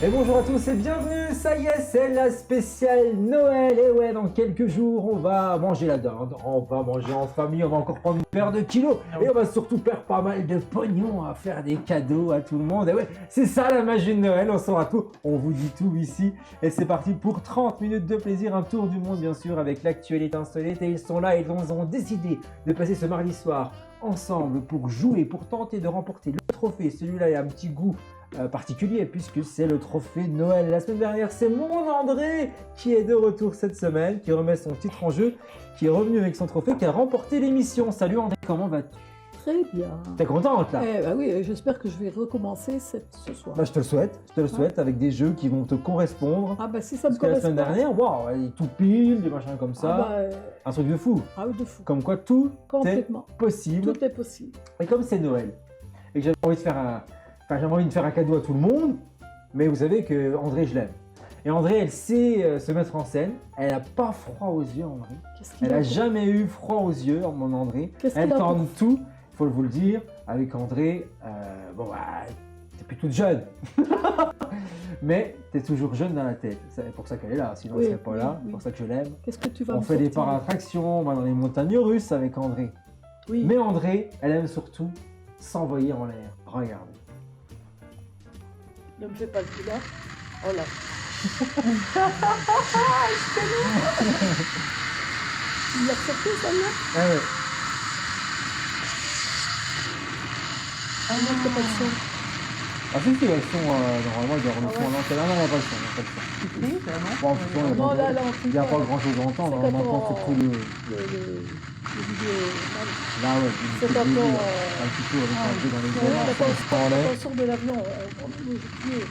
Et bonjour à tous et bienvenue, ça y est, c'est la spéciale Noël. Et ouais, dans quelques jours, on va manger la dinde, on va manger en famille, on va encore prendre une paire de kilos. Et on va surtout perdre pas mal de pognon à faire des cadeaux à tout le monde. Et ouais, c'est ça la magie de Noël, on saura tout, on vous dit tout ici. Et c'est parti pour 30 minutes de plaisir, un tour du monde bien sûr, avec l'actualité insolite. Et ils sont là et ils ont décidé de passer ce mardi soir ensemble pour jouer, pour tenter de remporter le trophée. Celui-là a un petit goût particulier puisque c'est le trophée de Noël. La semaine dernière, c'est mon André qui est de retour cette semaine, qui remet son titre en jeu, qui est revenu avec son trophée, qui a remporté l'émission. Salut André, comment vas-tu? Très bien. T'es contente là? Bah oui, j'espère que je vais recommencer ce soir. Bah, je te le souhaite, avec des jeux qui vont te correspondre. Ah bah si ça me Parce que la correspond. semaine dernière, waouh, tout pile, des machins comme ça, un truc de fou. Ah oui, de fou. Comme quoi tout Complètement. est possible. Tout est possible. Et comme c'est Noël, et que j'avais envie de faire un cadeau à tout le monde, mais vous savez que André, je l'aime. Et André, elle sait se mettre en scène. Elle n'a pas froid aux yeux, André. Elle n'a jamais eu froid aux yeux, mon André. Elle tente tout, il faut vous le dire. Avec André, t'es plus toute jeune. Mais t'es toujours jeune dans la tête. C'est pour ça qu'elle est là, sinon elle ne serait pas là. C'est pour ça que je l'aime. Qu'est-ce que tu vas On fait des parcs-attractions, on va dans les montagnes russes avec André. Oui. Mais André, elle aime surtout s'envoyer en l'air. Regardez. Ne me fais pas le coup là. Oh là. Il l'a sorti celle-là? Ah ouais. Ah non, t'as pas le son. Ah si, il y a le son, normalement il doit avoir le son à l'antenne. Ah non, il n'y a pas le son, il n'y a pas le son. Oui, vraiment. Bon, en plus, Non, là, il n'y a pas grand chose à entendre, on entend surtout le vidéo. là ouais, C'est un petit peu avec un jeu dans les airs, Quand on sort de l'avion, on bouge les pieds.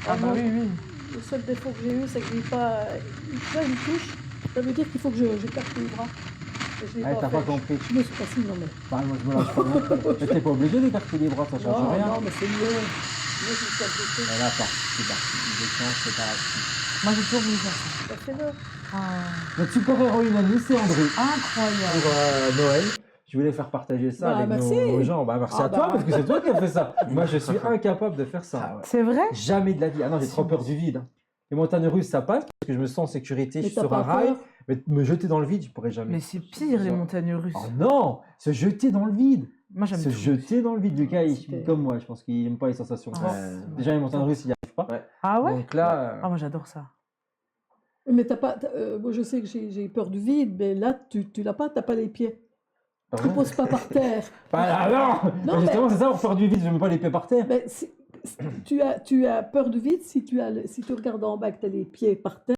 Ah bah oui, oui. Le seul défaut que j'ai eu, c'est que j'ai pas une touche. Ça veut dire qu'il faut que j'écarte les bras. T'as pas compris. Je me suis pas si, non mais. Bah, moi je me lâche pas non plus. Mais t'es pas obligé d'écarter les bras, ça change rien. Non, mais c'est mieux. Moi, je me suis abaissé. Elle a c'est parti. Il déclenche, c'est parti. Moi j'ai toujours voulu faire ça. Ça fait le. Notre super héroïne à nous, c'est André. Incroyable. Pour Noël. Je voulais faire partager ça avec nos gens. Bah, merci à toi, parce que c'est toi qui as fait ça. Moi, je suis incapable de faire ça. Ouais. C'est vrai? Jamais de la vie. Ah non, j'ai trop peur du vide. Les montagnes russes, ça passe, parce que je me sens en sécurité, je suis sur un rail. Mais me jeter dans le vide, je pourrais jamais. Mais c'est pire, les montagnes russes. Oh non! Se jeter dans le vide! Moi, j'aime Se jeter dans le vide. Lucas, il comme moi, je pense qu'il n'aime pas les sensations. Déjà, les montagnes russes, il n'y arrive pas. Ouais. Ah ouais? Donc là... Ah, moi, j'adore ça. Mais t'as pas... moi, je sais que j'ai peur du vide, mais là, tu l'as pas, t'as pas les pieds. Tu ne poses pas par terre. Bah non, justement, c'est ça, pour faire du vide, je ne mets pas les pieds par terre. Mais tu as peur du vide si tu regardes en bas et que tu as les pieds par terre,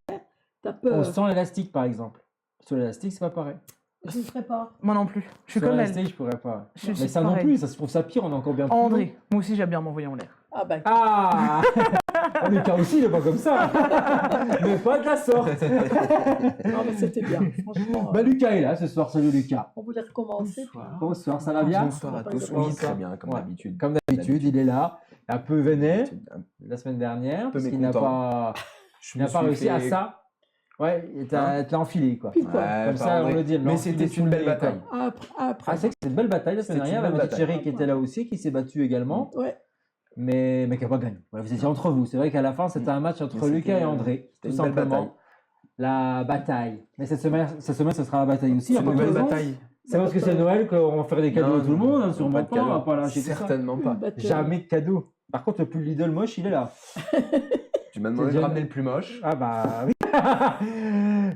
tu as peur. Sans l'élastique, par exemple. Sur l'élastique, c'est pas pareil. Je ne ferai pas. Moi non plus. Je suis sur comme elle. l'élastique, je pourrais pas. Mais ça non plus, ça se trouve ça pire, on est encore bien plus. André, moi aussi, j'aime bien m'envoyer en l'air. Ah bah. Ah Lucas aussi, il n'est pas comme ça. Mais pas de la sorte. Non, mais c'était bien, franchement. Bah Lucas est là ce soir, salut Lucas. On voulait recommencer. Bonsoir, ça va bien? Bonsoir à tous, oui, très bien, comme d'habitude. Comme d'habitude, il est là, un peu vénère la semaine dernière, parce qu'il n'a pas réussi à ça. Ouais, il t'a enfilé quoi. Comme ça, on le dit. Mais c'était une belle bataille. Ah, c'est que c'est une belle bataille la semaine dernière. La petite chérie qui était là aussi, qui s'est battue également. Ouais. Mais qui n'a pas gagné. Voilà, vous étiez entre vous. C'est vrai qu'à la fin, c'était un match entre Lucas et André, tout simplement. La bataille. Mais cette semaine, ce sera la bataille aussi. C'est une belle bataille. C'est parce que c'est Noël qu'on va faire des cadeaux à tout le monde. Sur mon temps, on va pas lâcher tout ça. Certainement pas. Jamais de cadeaux. Par contre, le pull Lidl moche, il est là. Tu m'as demandé de ramener le plus moche. Ah bah oui.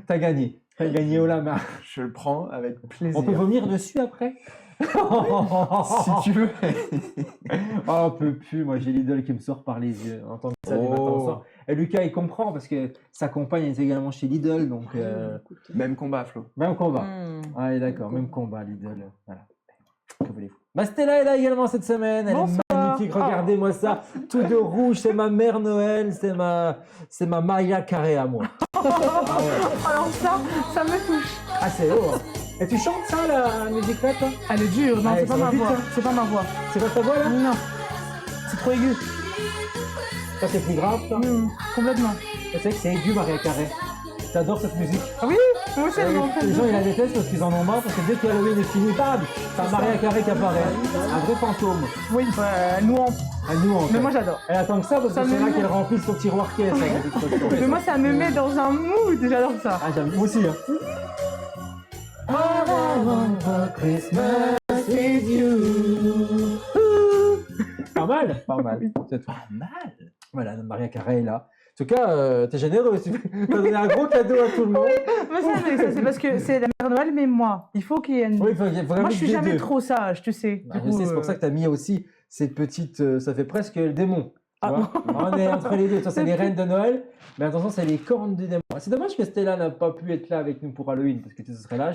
T'as gagné. T'as gagné au lama. Je le prends avec plaisir. On peut vomir dessus après? Si tu veux. Oh, on peut plus. Moi, j'ai l'idole qui me sort par les yeux. Entendre ça du matin au soir. Et Lucas, il comprend parce que sa compagne est également chez Lidl. Donc, même combat, Flo. Même combat. Ah, d'accord. Même combat, Lidl. Voilà. Que voulez-vous? Bah, Stella est là également cette semaine. Elle est magnifique. Regardez-moi ça. Tout de rouge. C'est ma mère Noël. C'est ma Maria Carré à moi. Alors ça me touche. Ah, c'est haut. Hein. Et tu chantes ça, la musique là, toi? Elle est dure. Non, c'est pas ma voix. C'est pas ma voix. C'est pas ta voix, là? Non. C'est trop aigu. Ça, c'est plus grave, toi? Complètement. C'est vrai que c'est aigu, Maria Carré. T'adores cette musique? Ah oui? Moi aussi, elle m'en fait Les gens ils la détestent parce qu'ils en ont marre parce que dès qu'Halloween est fini, bam, t'as Maria Carré qui apparaît. Un vrai fantôme. Oui, nous en. À nous en fait. Mais moi, j'adore. Elle attend que ça parce que Ça c'est me là met- qu'elle remplit son tiroir caisse. avec des trucs comme ça. Mais moi, ça me met dans un mood, j'adore ça. Ah j'aime, moi aussi hein. All I want for Christmas is you. Pas mal, pas mal. C'est tout. Pas mal. Voilà, Maria Carré est là. En tout cas, t'es généreux. Tu as donné un gros cadeau à tout le monde. Mais ça, c'est parce que c'est la mère Noël, mais moi. Il faut qu'il y ait une. Oui, faut Moi, je suis des jamais deux. trop sage, tu sais. Bah, Du je coup, sais, c'est pour ça que t'as mis aussi cette petite. Ça fait presque le démon. Tu Ah vois on est entre les deux. Toi, c'est les reines de Noël, mais attention, c'est les cornes du démon. C'est dommage que Stella n'a pas pu être là avec nous pour Halloween, parce que tu serais là.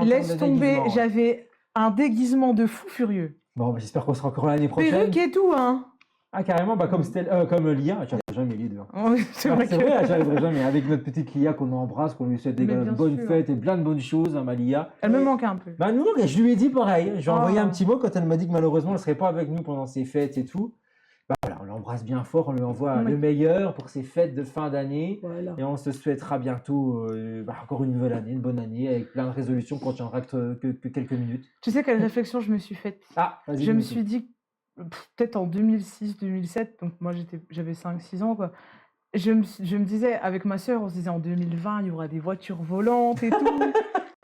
Laisse tomber, j'avais un déguisement de fou furieux. Bon, bah, j'espère qu'on sera encore là l'année prochaine. Perruque et tout, hein. Ah, carrément, bah, comme Lia. J'arriverai jamais les deux. Hein. Oui, c'est Ah, vrai c'est que. vrai, j'arriverai jamais. Avec notre petite Lia qu'on embrasse, qu'on lui souhaite des Mais bien bonnes sûr. fêtes et plein de bonnes choses, hein, ma Lia. Elle me manque un peu. Bah, nous, je lui ai dit pareil. Je lui ai envoyé Ah. un petit mot quand elle m'a dit que malheureusement, elle serait pas avec nous pendant ses fêtes et tout. Bah, voilà, on l'embrasse bien fort, on lui envoie Oui. le meilleur pour ses fêtes de fin d'année. Voilà. Et on se souhaitera bientôt encore une nouvelle année, une bonne année, avec plein de résolutions qu'on tiendra que quelques minutes. Tu sais quelle réflexion je me suis faite? Ah, vas-y. Je me dis-nous suis dit, peut-être en 2006-2007, donc moi j'avais 5-6 ans, quoi. Je me disais, avec ma sœur, on se disait en 2020, il y aura des voitures volantes et tout.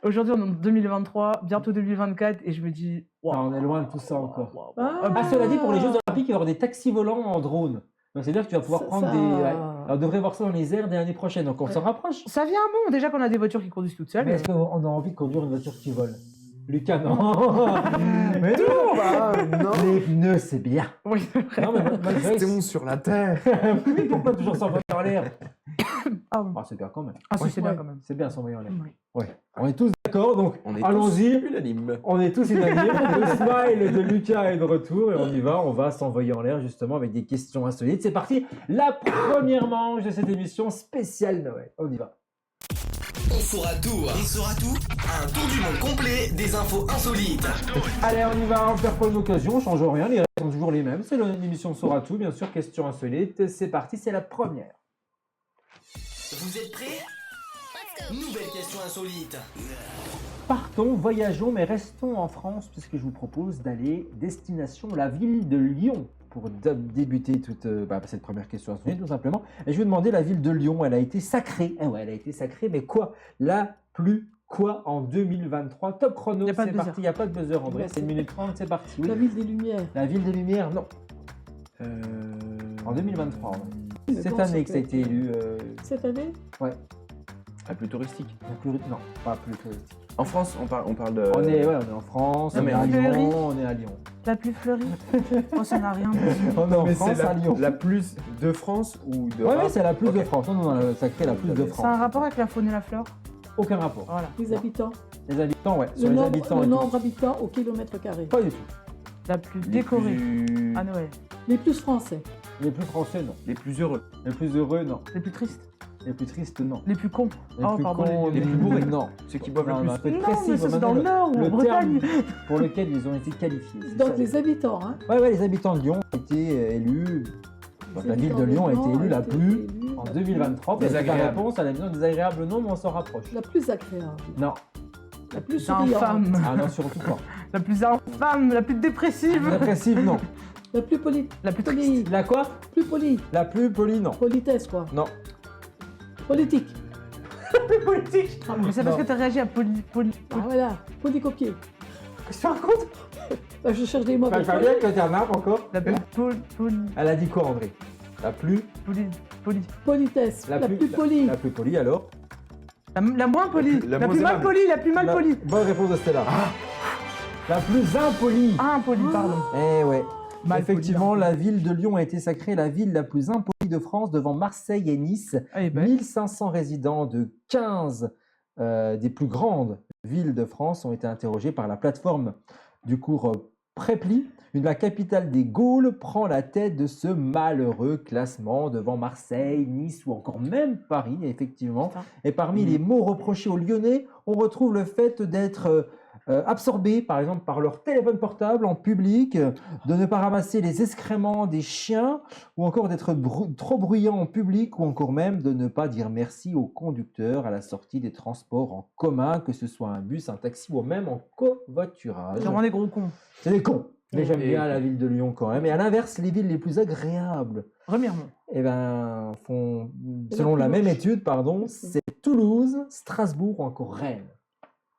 Aujourd'hui, on est en 2023, bientôt 2024, et je me dis, tout. waouh. Ah, on est loin de tout ça encore. Ah, Ah, cela dit, pour les Jeux Olympiques, il va y avoir des taxis volants en drone. Donc, c'est-à-dire que tu vas pouvoir Ça- prendre ça- des. Ouais. Alors, on devrait voir ça dans les airs dès l'année prochaine, donc on s'en rapproche. Ça vient bon, déjà qu'on a des voitures qui conduisent toutes seules. Mais est-ce qu'on a envie de conduire une voiture qui vole? Lucas, non. Mais non, Bah, non. les pneus, c'est bien. Oui, c'est vrai. Non, mais malgré Restons sur la terre. Oui, pourquoi toujours s'envoyer en l'air? Ah, bon. Ah, c'est bien quand même. Ah, si, Ouais. c'est bien Ouais. quand même. C'est bien s'envoyer en l'air. Oui. Ouais. On est tous d'accord, donc On est allons-y. tous unanimes. On est tous unanimes. Le smile de Lucas est de retour et on y va. On va s'envoyer en l'air justement avec des questions insolites. C'est parti. La première manche de cette émission spéciale Noël. On y va. On saura tout. Un tour du monde complet des infos insolites. Allez, on y va. On perd pas une occasion. On change rien. Les règles sont toujours les mêmes. C'est l'émission Saura tout. Bien sûr, questions insolites. C'est parti. C'est la première. Vous êtes prêts? Nouvelle question insolite. Partons, voyageons, mais restons en France puisque je vous propose d'aller destination la ville de Lyon pour débuter toute cette première question insolite tout simplement. Et je vais demander la ville de Lyon, elle a été sacrée. Eh ouais, elle a été sacrée, mais quoi? La plus quoi en 2023? Top chrono, Y a pas de c'est buzzer. parti. Il n'y a pas de buzzer, André. C'est 1 minute 30, c'est parti. Oui. La ville des Lumières. La ville des Lumières, non. En 2023, ouais. Mais Cette bon, année ça que ça a peut été être- élu. Cette année La plus touristique. Non, pas plus touristique. En France, on parle de. On est en France, Non, on mais est à fleurie. Lyon, on est à Lyon. La plus fleurie. Oh, ça n'a rien. On est en Mais France, c'est à Lyon. la plus de France ou de. Ouais, c'est la plus de Ok. France. Non, ça crée la plus de Ça a un France. rapport avec la faune et la flore. Aucun rapport. Voilà. Les habitants. Les habitants, ouais. Sur les habitants Le et tout. nombre d'habitants au kilomètre carré. Pas du tout. La plus Les décorée plus- à Noël. Les plus français. Les plus français, non. Les plus heureux. Les plus heureux, non. Les plus tristes. Les plus tristes, non. Les plus cons. Les Oh, plus pardon, cons, les plus bourrés. non. Ceux qui boivent Non, le non, plus. faut être Non, précis, mais ça, c'est maintenant, dans le Nord ou en le Bretagne. terme pour lequel ils ont été qualifiés. c'est Donc ça. les habitants, hein. Ouais, les habitants de Lyon ont été élus. Donc, Les la ville de habitants Lyon a été élue la été plus élus en la 2023. Parce que la Désagréable. réponse à la maison désagréable, non, mais on s'en rapproche. La plus agréable. Non. La plus C'est souriante. infâme. Ah non, surtout pas. La plus infâme, la plus dépressive. Dépressive, non. La plus polie. La plus Polie. La quoi? Plus polie. La plus polie, non. Politesse, quoi. Non. Politique. politique. Mais c'est parce Non. que t'as réagi à Ah, voilà. Polycopier. Qu'est-ce que tu racontes? Bah, je cherche des mots. Enfin, je parle bien que t'es un arbre encore. La plus Elle a dit quoi, André? La plus. Politesse. La plus La polie. plus polie, alors? La moins polie. La La moins plus mal aimable. polie. La plus mal polie. Bonne réponse de Stella. La plus impolie. Ah, impoli, pardon. Eh ouais. Mal Effectivement, poli, la ville de Lyon a été sacrée la ville la plus impolie de France devant Marseille et Nice. Eh ben, 1500 résidents de 15 des plus grandes villes de France ont été interrogés par la plateforme du cours Preply. La capitale des Gaules prend la tête de ce malheureux classement devant Marseille, Nice ou encore même Paris, effectivement. Putain. Et parmi les mots reprochés aux Lyonnais, on retrouve le fait d'être absorbés par exemple par leur téléphone portable en public, de ne pas ramasser les excréments des chiens, ou encore d'être trop bruyant en public, ou encore même de ne pas dire merci au conducteur à la sortie des transports en commun, que ce soit un bus, un taxi ou même en covoiturage. C'est vraiment des gros cons. C'est des cons. Mais j'aime Et- bien la ville de Lyon quand même. Et à l'inverse, les villes les plus agréables, Remiremont. eh ben, font, la selon plus la même moche. étude, pardon, c'est Toulouse, Strasbourg ou encore Rennes.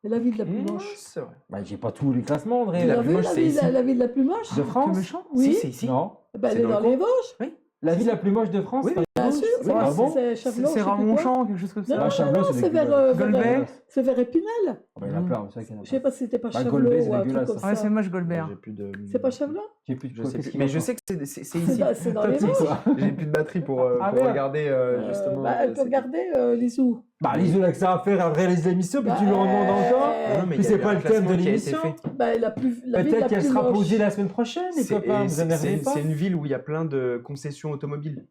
C'est la ville la plus moche. C'est vrai. Bah, j'ai pas tous les classements, André. Tu la l'as plus vu, moche, la c'est ville, ici. la ville la plus moche De France. C'est méchant. Oui. Si, c'est ici. Non. Ben, elle C'est est dans dans le les Vosges. La ville la plus moche de France. Oui. c'est Bien Toulouse. sûr, C'est pas bon. c'est Chavelot. C'est je sais plus quoi. Ramonchamp, quelque chose comme Non, ça. Bah, non, Chavelot, non, c'est c'est vers, dégueulasse. Golbet. c'est vers Épinal. Ah bah, il y en a plein, c'est vrai qu'il y en a Je sais plein. pas si c'était pas Bah, Chavelot Golbet, c'est ou un truc dégueulasse, comme ça. Ouais, c'est ça. moche, Golbert. J'ai plus de. C'est pas Chavelot J'ai plus de Je quoi, sais qu'est-ce plus. qu'il Mais en je pense sais que c'est C'est ici. dans Toi, les tu sais Vosges. quoi J'ai plus de batterie pour Ah, pour merde. regarder justement. Bah, elle peut regarder les zoos. Bah, Lise, là, que ça à faire, elle réalise l'émission, puis tu lui en demandes encore. Non, mais Puis il y a c'est eu pas un le thème de classement qui a été l'émission. fait. Bah, la ville la Peut-être qu'elle plus sera moche. posée la semaine prochaine, les C'est copains, vous énervez pas. c'est une ville où il y a plein de concessions automobiles.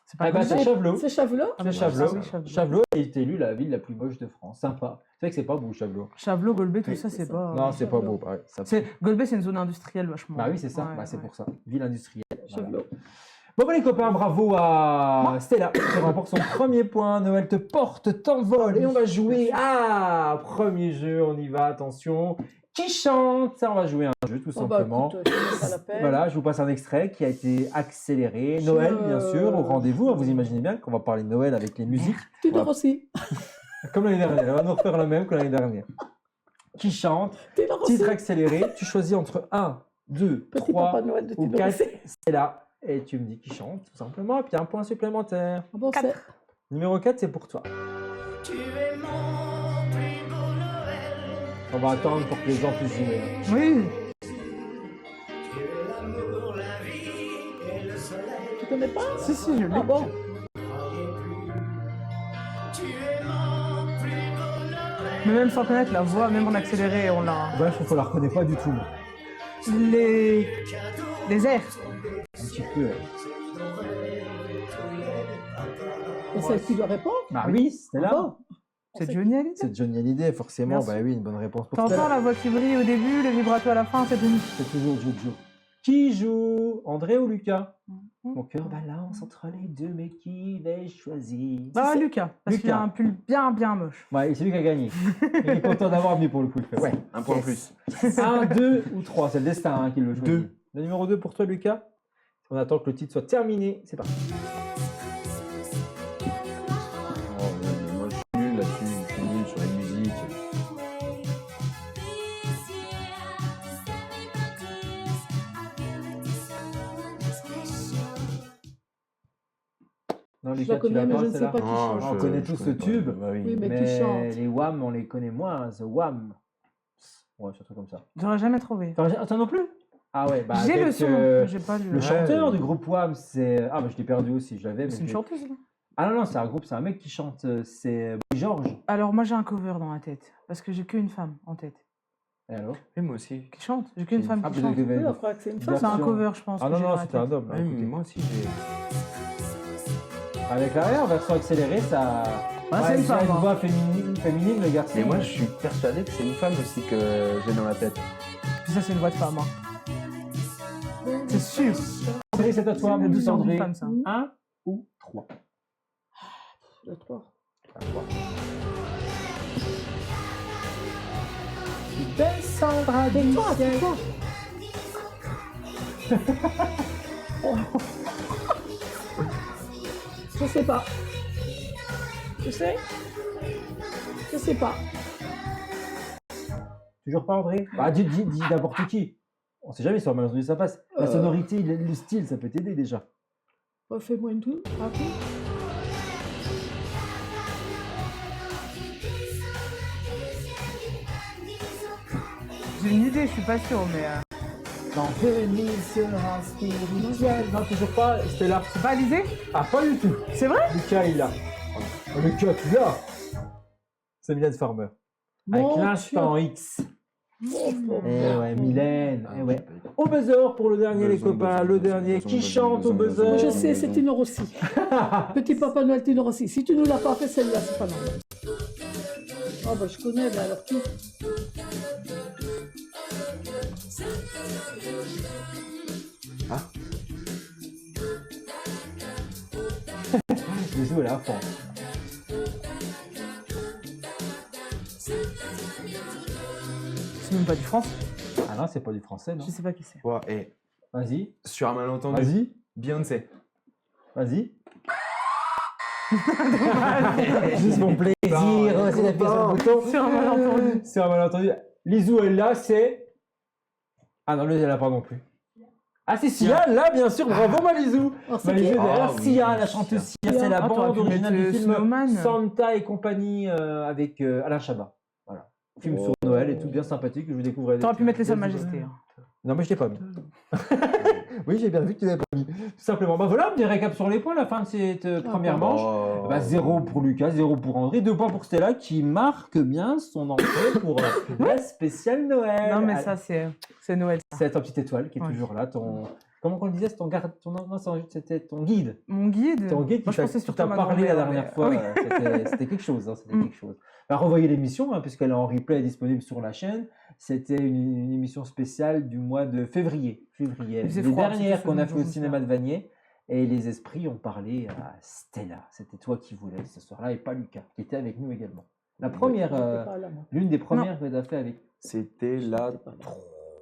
C'est pas Ah bah, c'est Golbet. Chavelot. C'est Chavelot. C'est Chavelot. Ah oui, Chavelot. Chavelot a été élu la ville la plus moche de France. Sympa. C'est vrai que c'est pas beau, Chavelot. Chavelot, Golbet, tout Oui. ça, c'est ça. pas. Non, c'est pas Chavelot. beau. pareil, ça C'est pue. Golbet, c'est une zone industrielle vachement. Bah oui, c'est ça. Ouais, Bah, c'est ouais. pour ça. Ville industrielle. Voilà. Chavelot. Bon, bah, les copains, bravo à Stella qui remporte son premier point. Noël te porte, t'envole. Et on va jouer. Ah, premier jeu, on y va, attention. Qui chante? Ça, on va jouer à un jeu, tout Oh, bah, simplement. écoute, c'est même pas la peine. Voilà, je vous passe un extrait qui a été accéléré. Noël, bien sûr, au rendez-vous. hein, Vous imaginez bien qu'on va parler de Noël avec les musiques. Tu dors aussi. Comme l'année dernière. On va nous refaire le même que l'année dernière. Qui chante? Tu dors aussi. Titre accéléré. Tu choisis entre 1, 2, Petit 3 Papa Noël de ou Tidor 4. aussi. C'est là. Et tu me dis qui chante, tout simplement. Et puis un point supplémentaire. Ah bon, c'est... Numéro 4, c'est pour toi. On va attendre pour que les gens puissent jouer. Oui. Tu connais pas? Si, si, je l'ai. Ah bon? Mais même sans connaître la voix, même en accéléré, on l'a. Bref, il faut la reconnaît pas du tout. Les airs. Un petit peu. C'est celle qui doit répondre? Bah oui, c'était là. Ah bon? C'est Johnny Hallyday. C'est Johnny Hallyday, forcément. Merci. Bah oui, une bonne réponse pour T'entends Stella. la voix qui brille au début, le vibrato à la fin, c'est Johnny. C'est toujours Jojo. Qui joue? André ou Lucas? Mon cœur balance entre les deux, mais qui vais-je choisir? Ah, Lucas, parce qu'il a Lucas. un pull bien, bien moche. Ouais, c'est lui qui a gagné. Il est content d'avoir mis pour le coup. Ouais, un point en plus. 1, 2 ou 3, c'est le destin hein, qui le choisit. Deux. Le numéro 2 pour toi, Lucas. On attend que le titre soit terminé. C'est parti. Oh, mais moi je suis nul là-dessus, je suis nul sur les musiques. Non, Je la connais, mais je ne sais pas qui Ah, chante. on connaît tous ce tube. Bah oui. Oui, mais qui Mais chante? les Wham, on les connaît moins. The Wham. Ouais, c'est un truc comme ça. J'aurais jamais trouvé. Attends non plus? Ah ouais, bah J'ai le avec, son, j'ai pas le le. chanteur du groupe Wham, c'est... Ah bah je l'ai perdu aussi, je l'avais. mais C'est une je l'ai- chanteuse, là. Ah non, non, c'est un groupe, c'est un mec qui chante, c'est Boy George. Alors, moi, j'ai un cover dans la tête. Parce que j'ai qu'une femme en tête. Et alors? Et moi aussi. Qui chante. J'ai qu'une femme Ah, qui peut-être chante. que- Oui, on croit que c'est une femme. C'est un version- cover, je pense. Ah que non, j'ai non, dans la c'était un tête. homme. Ouais, mais moi aussi j'ai. Avec la version accélérée, ça... Ouais, c'est une il a femme, une hein. voix féminine, le garçon. Mais moi je suis persuadé que c'est une femme aussi que j'ai dans la tête. Puis ça, c'est une voix de femme. Hein. C'est sûr. André, c'est à toi, mais douce C'est une André. femme, ça. 1 ou 3? Le 3. Sandra Tais-toi, tais-toi. Je sais pas. Tu sais? Je sais pas. Toujours pas André? Bah dis n'importe qui. On sait jamais si on a mal entendu ça passe. La sonorité, le style, ça peut t'aider déjà. Fais-moi une tour. Rapide. J'ai une idée, je suis pas sûre, mais. Quand Venise sera spirituelle. Non, toujours pas, c'était là. C'est pas Alizé? Ah, pas du tout. C'est vrai? Lucas, il est là. Oh, Lucas, tu l'as. C'est Mylène Farmer. Avec Mon l'instant X. Dieu. Eh ouais, Mylène. Ah, Eh ouais. Au buzzer pour le dernier, les copains. Le dernier qui chante au buzzer. Moi, je sais, c'est Tino Rossi. Petit Papa Noël Tino Rossi. Si tu nous l'as pas fait, celle-là, c'est pas normal. Ah bah je connais, mais alors qui? Bisous à la fin. C'est même pas du France. Ah non, c'est pas du français, non? Je sais pas qui c'est. Ouais, et Vas-y, sur un malentendu, vas-y, Beyoncé. vas-y. Juste mon plaisir, c'est d'appuyer sur le bouton. Sur un malentendu. C'est un malentendu. Lisou, elle là, c'est. Ah non, lui, elle l'a pas non plus. Ah, c'est Sia, là, bien sûr, bravo, Malisou. Alors, c'est Malisou, qui derrière, oui, Sia, la Sia. chanteuse Sia, Sia. c'est la Ah, t'aurais bande pu originale mettre, du film Snowman. Santa et compagnie avec Alain Chabat. Voilà. Film sur Noël et tout, bien sympathique, que je vous découvrerai. T'aurais pu mettre les Salles Salles Majestés. hein. Non, mais je l'ai pas mis. Oui, j'ai bien vu que tu l'avais pas mis. Tout simplement. Bah voilà, un petit récap sur les points, la fin de cette première manche. Oh. Bah, 0 pour Lucas, 0 pour André, 2 points pour Stella qui marque bien son entrée pour la spéciale Noël. Non, mais Allez, ça, c'est Noël. ça. c'est ta petite étoile qui est Ouais. toujours là. Comment on le disait, c'est ton garde, c'était ton guide. Mon guide. Ton guide Moi, qui je pensais qui surtout t'a ma parlé la grand-mère, dernière mais- fois. Ah oui. C'était quelque chose. Hein, c'était Mm. quelque chose. Alors, revoyez l'émission, hein, puisqu'elle est en replay disponible sur la chaîne. C'était une émission spéciale du mois de février. Il faisait Les froid, dernières c'était qu'on a ce fait au jour-là. cinéma de Vanier. Et les esprits ont parlé à Stella. C'était toi qui voulais ce soir-là et pas Lucas, qui était avec nous également. La première, l'une des premières que tu as fait avec. C'était la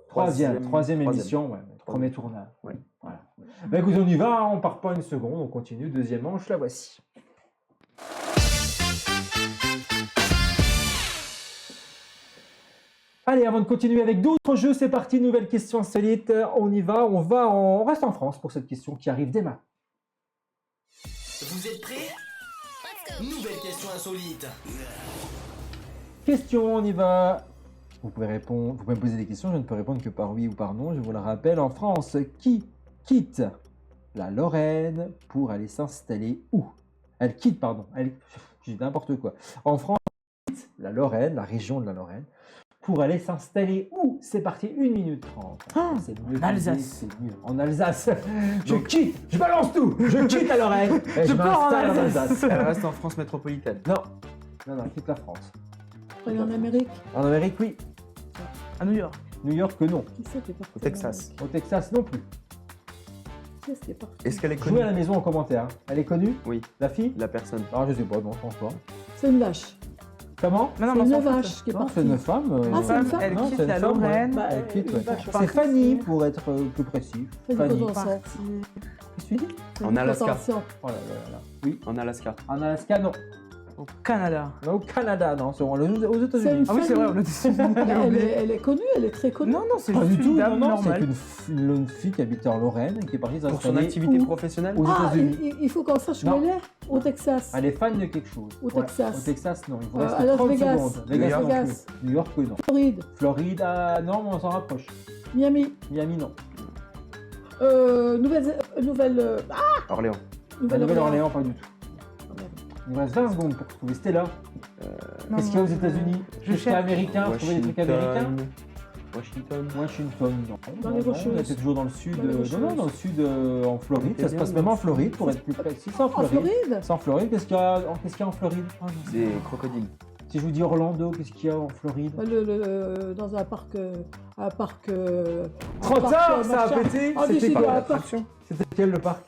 Troisième émission, ouais, premier tournage. Ouais. Voilà. Bah, écoute, on y va, on part pas une seconde, on continue. Deuxième manche, la voici. Allez, avant de continuer avec d'autres jeux, c'est parti, nouvelle question insolite. On y va, on reste en France pour cette question qui arrive dès maintenant. Vous êtes prêts? Nouvelle question insolite. Question, on y va. Vous pouvez répondre, vous pouvez me poser des questions, je ne peux répondre que par oui ou par non. Je vous le rappelle, en France, qui quitte la Lorraine pour aller s'installer où? Elle quitte, pardon, je dis n'importe quoi. En France, elle quitte la Lorraine, la région de la Lorraine, pour aller s'installer où? C'est parti, 1 minute 30. Ah, C'est mieux en que Alsace. c'est mieux. En Alsace. Je quitte, je balance tout. Je quitte la Lorraine. Et je pars en m'installe en Alsace. Alsace. Elle reste en France métropolitaine. Non, elle quitte la France. Et en Amérique, En Amérique, oui. À New York. New York, non. qui c'est qui est parti Au Texas. Au Texas, non plus. Qui c'est qui est parti Est-ce qu'elle est Jouez connue? à la maison en commentaire. Hein. Elle est connue? Oui, La fille? la personne. Ah, je sais pas, non, je pense pas. C'est une vache. Comment? Mais non, C'est mais on une s'en fout, vache ça. qui est Non, partie. c'est une femme. Ah, c'est une femme Elle Non, quitte c'est une la femme, ouais. Lorraine. Bah, Elle quitte, une ouais. vache C'est partie. Fanny, pour être plus précis. Fanny Fanny. Cotenson. Partie. Qu'est-ce que tu dis? En Alaska. Cotenson. Oh là là là là. Oui. En Alaska. En Alaska, non. Au Canada. Non, au Canada, non. C'est aux C'est États-Unis. une Ah oui, c'est vrai, on l'a dit. Elle est connue, elle est très connue. Non, non, c'est Pas juste du tout, une non, dame non. C'est normale. une fille qui habite en Lorraine et qui est partie Pour son s'installer activité où? professionnelle? Aux Ah, États-Unis. il faut qu'on sache où Non. elle est. Au Texas. Elle est fan de quelque chose. Au Texas. Au Texas, non. Il vous À reste Las 30 Vegas. secondes. New Vegas, York. non plus. New York, non. Floride. Floride, ah, non, mais on s'en rapproche. Miami. Miami, non. Nouvelle Orléans. Nouvelle-Orléans, pas du tout. Oh, merde. Il vous reste 20 secondes pour trouver Stella. Non, Qu'est-ce qu'il y a aux non, États-Unis? je Qu'est-ce qu'il y a cherche. américain? Trouver des trucs américains? Washington. Washington, non. Dans Non, les non, Rocheuses. on était toujours dans le sud. Dans les Non, non, Rocheuses. dans le sud, en Floride. Ça se passe bien, même en dans le Floride, pour être plus précis. C'est en En Floride. Floride. C'est en Floride. Qu'est-ce qu'il y a en Floride? Des crocodiles. Si je vous dis Orlando, qu'est-ce qu'il y a en Floride? Dans un parc. Trop parc, tard, ça a machin. pété. Ah, C'était décidé, quoi? un parc. C'était quel le parc?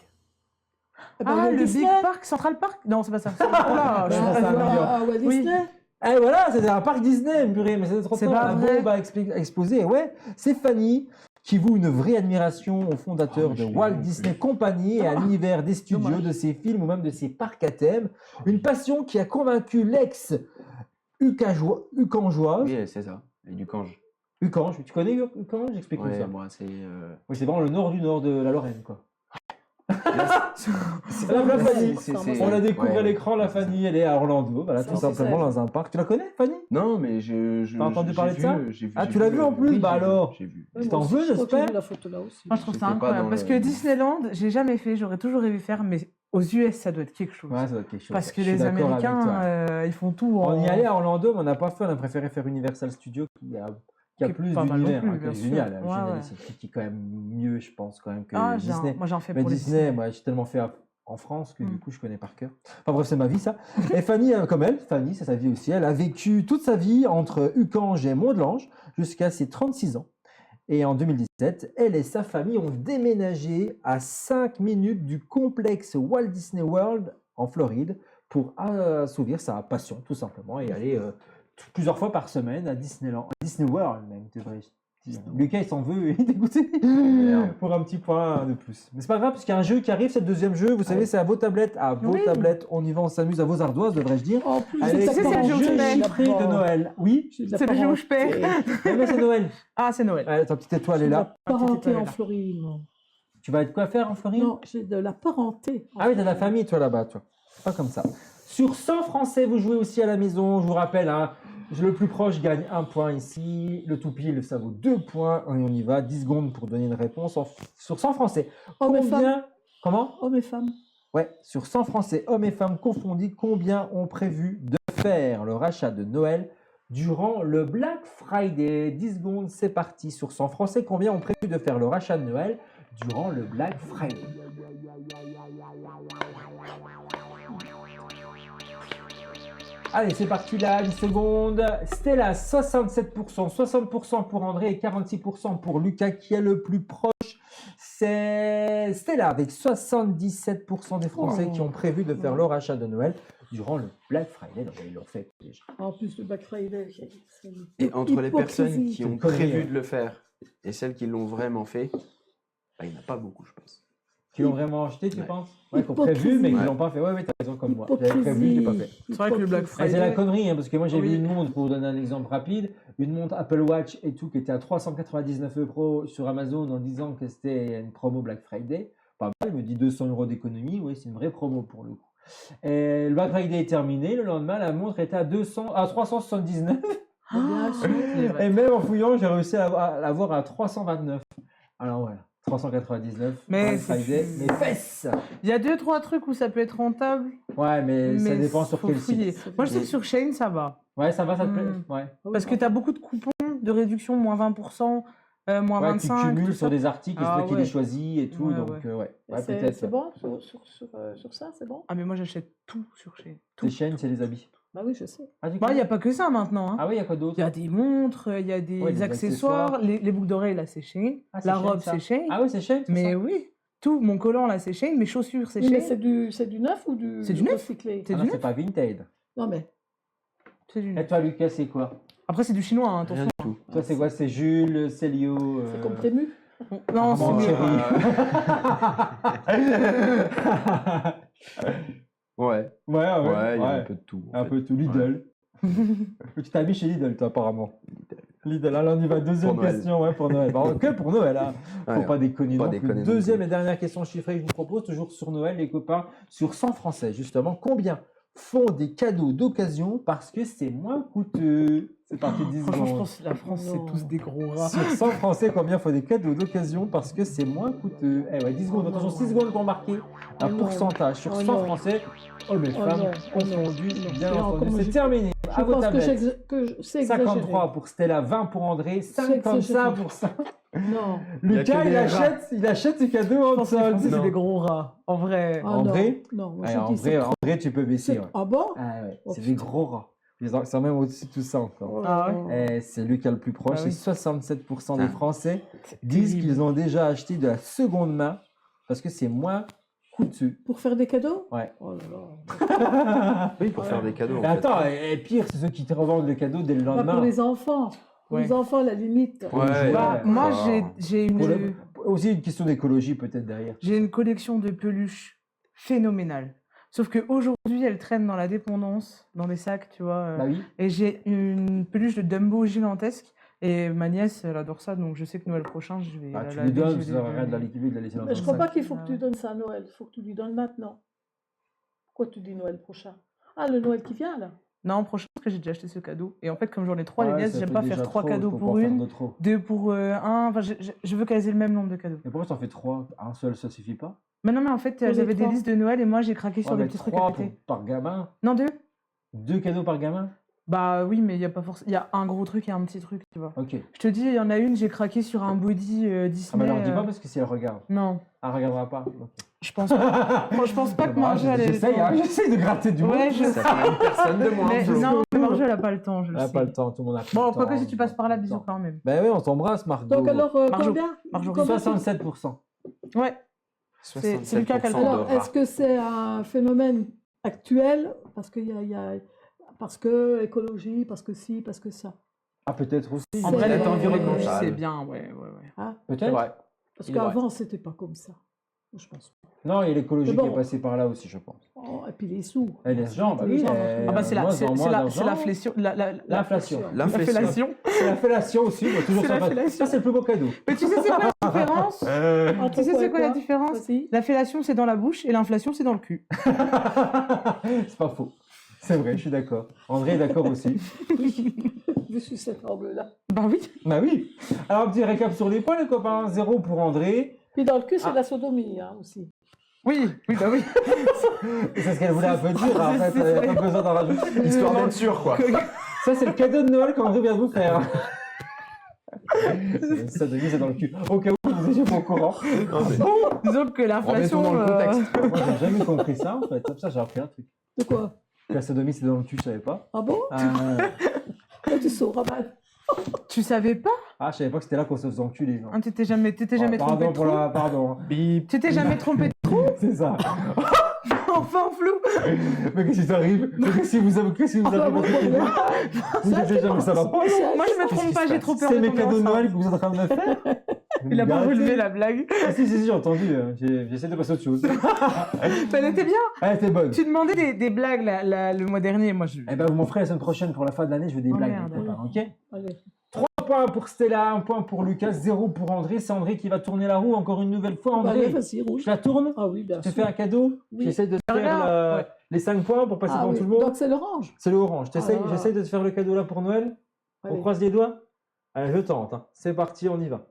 Ah, le Disney. Big Park, Central Park? Non, c'est pas ça. Oh là, je pense à un million. À Walt Oui. Disney. Eh voilà, c'était un parc Disney, purée, mais c'était trop C'est tard. pas La vrai. bombe a explosé. Ouais, c'est Fanny qui voue une vraie admiration au fondateur Oh, de je l'ai Walt vu. Disney Company et à l'univers des studios, Dommage. de ses films ou même de ses parcs à thème. Une passion qui a convaincu l'ex-Ucangeoise. Oui, c'est ça. Et du Cange. Ucange, tu connais Ucange? J'explique Ouais, ça. moi, c'est. Oui, c'est vraiment le nord du nord de la Lorraine, quoi. C'est La Fanny. c'est- On la découvre ouais. à l'écran, la Fanny, elle est à Orlando, voilà, tout C'est simplement ça. dans un parc. Tu la connais, Fanny? Non, mais T'as entendu parler de ça? J'ai vu. Ah, j'ai tu l'as vu en plus? oui, Bah j'ai vu, alors. J'ai vu. Tu t'en veux, Je crois que j'ai j'espère? vu la photo là aussi. Moi, je trouve ça J'étais pas incroyable. dans Parce le- que Disneyland, j'ai jamais fait, j'aurais toujours rêvé faire, mais aux US, ça doit être quelque chose. Ouais, ça doit être quelque chose. Parce que Je suis les d'accord avec toi. Américains, ils font tout en. On y allait à Orlando, mais on n'a pas fait, on a préféré faire Universal Studios qui a Qui est plus pas mal d'univers, non plus, hein, qui est bien sûr. génial. Ouais, Génial, ouais. qui est quand même mieux, je pense, quand même, que Ah, Disney. moi, j'en fais Mais pour les Disney, moi, j'ai tellement fait en France que du Mm. coup, je connais par cœur. Enfin bref, c'est ma vie, ça. Et Fanny, comme elle, Fanny, c'est sa vie aussi, elle a vécu toute sa vie entre Ucange et Mont-de-Lange jusqu'à ses 36 ans. Et en 2017, elle et sa famille ont déménagé à 5 minutes du complexe Walt Disney World en Floride pour assouvir sa passion, tout simplement, et aller plusieurs fois par semaine à Disneyland, à Disney World même, devrais-je dire. Lucas, il s'en veut, il est dégoûté pour un petit point de plus. Mais c'est pas grave, parce qu'il y a un jeu qui arrive, c'est le deuxième jeu, vous savez, c'est à vos tablettes. À vos tablettes, on y va, on s'amuse, à vos ardoises, devrais-je dire. En plus, Allez, c'est le jeu où je paie. chiffré de Noël. Oui, C'est le jeu où je paie. mais c'est Noël. Ah, c'est Noël. Ouais, ta petite étoile est J'ai de là. la parenté là. en Floride. moi. Tu vas être quoi faire en Floride? Non, j'ai de la parenté. en Ah oui, t'as de la Floride. famille, toi, là-bas, toi. Pas comme ça. Sur 100 Français, vous jouez aussi à la maison. Je vous rappelle, hein, le plus proche gagne 1 point ici. Le tout pile, ça vaut 2 points. Et on y va. 10 secondes pour donner une réponse. Sur 100 Français. Hommes et femmes. Combien... Comment? Hommes et femmes. Ouais, sur 100 Français, hommes et femmes confondus, combien ont prévu de faire le rachat de Noël durant le Black Friday? 10 secondes, c'est parti. Sur 100 Français, combien ont prévu de faire le rachat de Noël durant le Black Friday? Allez, c'est parti là, 10 secondes. Stella, 67%, 60% pour André et 46% pour Lucas qui est le plus proche. C'est Stella avec 77% des Français qui ont prévu de faire leur achat de Noël durant le Black Friday. Donc, ils l'ont fait déjà. En plus, le Black Friday. c'est une Et entre les personnes hypocrisie. qui C'est ont une connerie, prévu hein. de le faire et celles qui l'ont vraiment fait, bah, il n'y en a pas beaucoup, je pense. Qui l'ont vraiment acheté, tu Ouais. penses? Ouais, qui ont Hypocrisie. prévu, mais qui Ouais. l'ont pas fait. Ouais, t'as raison comme moi. J'avais prévu, je l'ai pas fait. C'est vrai que le Black Ah, Friday- c'est la connerie, hein, parce que moi j'ai Oui. vu une montre, pour vous donner un exemple rapide, une montre Apple Watch et tout, qui était à 399 € sur Amazon en disant que c'était une promo Black Friday. Pas mal, il me dit 200 € d'économie, oui, c'est une vraie promo pour le coup. Et le Black Friday est terminé, le lendemain la montre était à 379, Bien sûr. et même en fouillant, j'ai réussi à l'avoir à 329. Alors voilà, 399, Mais Black Friday, c'est- mes fesses. Il y a 2-3 trucs où ça peut être rentable. Ouais, mais ça dépend sur faut quel fouiller. site. Moi, je sais que sur Shein, ça va. Ouais, ça va, ça te plaît? Mm. Ouais. Parce que tu as beaucoup de coupons de réduction, moins 20%, moins Ouais, tu 25%. cumules tout sur ça. des articles, et c'est Ah toi qui les ouais. choisis et tout, Ouais, donc ouais. ouais, Et ouais, c'est peut-être. c'est bon sur ça, c'est bon? Ah, mais moi, j'achète tout sur Shein. Tout. Les chaînes, c'est les habits. Bah oui, je sais. Ah, tu Bah, il connais? n'y a pas que ça maintenant. Hein. Ah oui, il y a quoi d'autre? Il y a des montres, il y a des Ouais, des accessoires, accessoires. les boucles d'oreilles, là, c'est Shein. Ah, c'est La Shein, robe, ça. c'est Shein. Ah oui, c'est chaîne, c'est Mais ça? oui, tout. Mon collant, là, c'est Shein. Mes chaussures, c'est Oui, mais Shein. c'est du neuf ou C'est du neuf. recyclé? C'est Ah du non, neuf. c'est pas Vinted. Non, mais C'est du Et neuf. toi, Lucas, c'est quoi? Après, c'est du chinois, hein, Rien attention. du tout. Toi, c'est quoi? C'est Jules, Célio. c'est comme Tému. Non, Armand, c'est mieux. Thierry. Ouais, Ouais, ouais, il y a un ouais. peu de tout. en Un fait. peu tout. Lidl. Tu t'habilles chez Lidl, toi, apparemment. Lidl, alors on y va. Deuxième Pour Noël. question, ouais, pour Noël. Bon, que pour Noël, hein. Faut Ouais, pas déconner. pas non plus. déconner non Deuxième plus. et dernière question chiffrée que je vous propose, toujours sur Noël, les copains, sur 100 Français, justement. Combien font des cadeaux d'occasion parce que c'est moins coûteux? C'est parti de 10 Franchement, je secondes. pense que la France, Non. c'est tous des gros rats. Sur 100 Français, combien font des cadeaux d'occasion parce que c'est moins coûteux? Eh ouais, 10 secondes. Attention, 6 secondes pour marquer un Oh non. pourcentage. Sur Oh 100 non. Français, hommes et Oh femmes non. Oh non. confondus, Non. bien Et entendu. encore, C'est je- terminé. Je À vos pense tablettes. c'est exagéré. 53 pour Stella, 20 pour André, C'est 55 pour ça. Non. Il y a Lucas, que il des achète ses cadeaux Je en pense que les solde. Français, c'est Non. des gros rats. En vrai. Ah, En non. vrai? Non, moi Ouais, je en dis c'est vrai, trop. en vrai, tu peux baisser. C'est- Ouais. Ah bon? Ah ouais, Oh, c'est des putain. gros rats. Ils sont même au-dessus de tout ça encore. Oh Ah là ouais? là. Et c'est Lucas le plus proche, Ah oui. c'est 67% des Ah. Français disent terrible. qu'ils ont déjà acheté de la seconde main parce que c'est moins coûteux. Pour faire des cadeaux? Ouais. Oh là là. Oui, pour faire des cadeaux. en Et fait. attends, et pire, c'est ceux qui te revendent le cadeau dès le Pas lendemain. pour les enfants. Pour Ouais. les enfants, à la limite. Ouais, Bah, Ouais. moi, Oh. j'ai Pour une... le- Aussi une question d'écologie peut-être derrière. J'ai une collection de peluches phénoménale. Sauf qu'aujourd'hui, elle traîne dans la dépendance, dans des sacs, tu vois. Bah oui. Et j'ai une peluche de Dumbo gigantesque. Et ma nièce, elle adore ça, donc je sais que Noël prochain, je vais Bah, la tu laver, lui donnes, je vais ça sert à lui rien de la donner. liquider, de la laisser dans Mais ton je crois sac. pas qu'il faut que tu donnes ça à Noël. Il faut que tu lui donnes maintenant. Pourquoi tu dis Noël prochain? Ah, le Noël qui vient, là. Non, prochain, parce que j'ai déjà acheté ce cadeau. Et en fait, comme j'en ai 3, Ouais, les nièces, ça j'aime fait pas déjà faire 3 trop, cadeaux faut pour pas faire une, de trop. 2 pour un. Enfin, je veux qu'elles aient le même nombre de cadeaux. Et pourquoi t'en fais 3? Un seul, ça suffit pas? Mais non, mais en fait, Pour les j'avais des 3. listes de Noël et moi, j'ai craqué sur Ouais, des mais petits trucs 3 à côté. par gamin? Non, 2? 2 cadeaux par gamin? Bah oui, mais il y a pas forcément. Il y a un gros truc et un petit truc, tu vois. Ok. Je te dis, il y en a une, j'ai craqué sur un body Ah bah Disney. alors dis pas parce que si elle regarde. Non, Elle regardera pas. Ok. je pense pas. Je pense pas que Bah, Marjo allait. J'essaye, hein, j'essaye de gratter du Ouais, monde. je Ça fait une personne de moins. Mais Flo. non, mais Marjo, Marjo, elle a pas le temps, je Elle le n'a sais. pas le temps, tout le monde a pas Bon, le temps. quoique si tu passes par là, bisous quand même. Ben oui, on t'embrasse, Margot. Donc alors, Marjo. combien? Marjo. Combien tu- 67%. Ouais. C'est Lucas qui a le 67% de temps. Alors, rats. est-ce que c'est un phénomène actuel? Parce parce que écologie, parce que ci, parce que ça. Ah, peut-être aussi. En C'est- vrai, Peut-être l'écologie, environnemental. c'est bien, ouais. Hein? C'est Peut-être. vrai. Parce Il est vrai. qu'avant, c'était pas comme ça. Je pense. Non, il y a l'écologie Mais bon. qui est passée par là aussi, je pense. Oh, et puis les sous. Et l'argent, bah oui. Ah bah c'est la, moins c'est en moins c'est la, d'argent. c'est l'inflation. L'inflation. La fellation. C'est la fellation aussi. Moi, toujours C'est ça. la fellation. Ça, c'est le plus beau cadeau. Mais tu sais c'est quoi la différence? Entre Tu sais quoi c'est et quoi la différence? Vas-y. La fellation c'est dans la bouche et l'inflation c'est dans le cul. C'est pas faux. C'est vrai, je suis d'accord. André est d'accord aussi. Je suis cet angle-là. Bah oui. Bah oui. Alors, un petit récap sur les points, les copains. 0 pour André. Puis dans le cul, c'est Ah. de la sodomie hein, aussi. Oui, bah oui. C'est ce qu'elle voulait un peu dire, en fait. C'est Elle vrai. n'a pas besoin d'en rajouter. Histoire d'être sûr, quoi. Ça, c'est le cadeau de Noël qu'André vient de vous faire. Ça devient, c'est dans le cul. Au cas où vous étiez pas au courant. Non, mais Disons que l'inflation. remettons dans le contexte. Moi, j'ai jamais compris ça, en fait. Comme ça, j'ai appris un truc. De quoi? Que la sodomie, c'est dans le cul, je savais pas. Ah bon? Là, tu sauras mal. Tu savais pas? Ah, je savais pas que c'était là qu'on se faisait enculer, les gens. Hein, t'étais jamais Ah, trompé pardon de pour trou? la... Pardon. bip. Tu t'es jamais trompé de C'est ça. enfin flou? Mais qu'est-ce qui t'arrive? Mais qu'est-ce qui vous arrive? Qu'est-ce qui vous arrive? Vous êtes déjà, mais ça va pas. Moi je me Qu'est-ce trompe qui pas, se j'ai passe trop peur C'est de mes tomber cadeaux de enceinte. Noël que vous êtes en train de me faire. Il a pas relevé la blague. Ah, si, j'ai entendu. J'essaie de passer à autre chose. Elle était bien. Elle était bonne. Tu demandais des blagues le mois dernier, moi je. Eh ben, vous m'en ferez la semaine prochaine pour la fin de l'année. Je veux des Oh, blagues, merde. les copains, ok? Allez. 3 points pour Stella, 1 point pour Lucas, 0 pour André. C'est André qui va tourner la roue encore une nouvelle fois. Allez, André, vas-y, rouge. je la tourne. Ah oui, bien Je te sûr. fais un cadeau. Oui. J'essaie de te faire Regarde. Ouais. les 5 points pour passer Ah devant oui, tout le monde. donc c'est l'orange. C'est le orange. Ah. J'essaie de te faire le cadeau là pour Noël. On Allez. croise les doigts. Allez, je tente. Hein. C'est parti, on y va.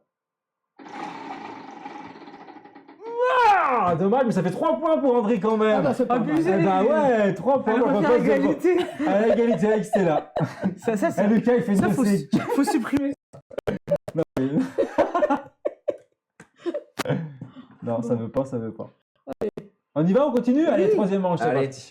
Ah, dommage, mais ça fait 3 points pour André quand même. Ah bah, c'est pas mal. Abusé. Eh ben ouais, 3 points. Elle on va va faire pas se- égalité. À l'égalité avec Stella. Ça, Et c'est. Lucas, il fait une Ça, de ses... faut supprimer. Non, ça veut pas, ça veut pas. On y va, on continue? Allez, Oui. troisième manche, c'est Allez. parti.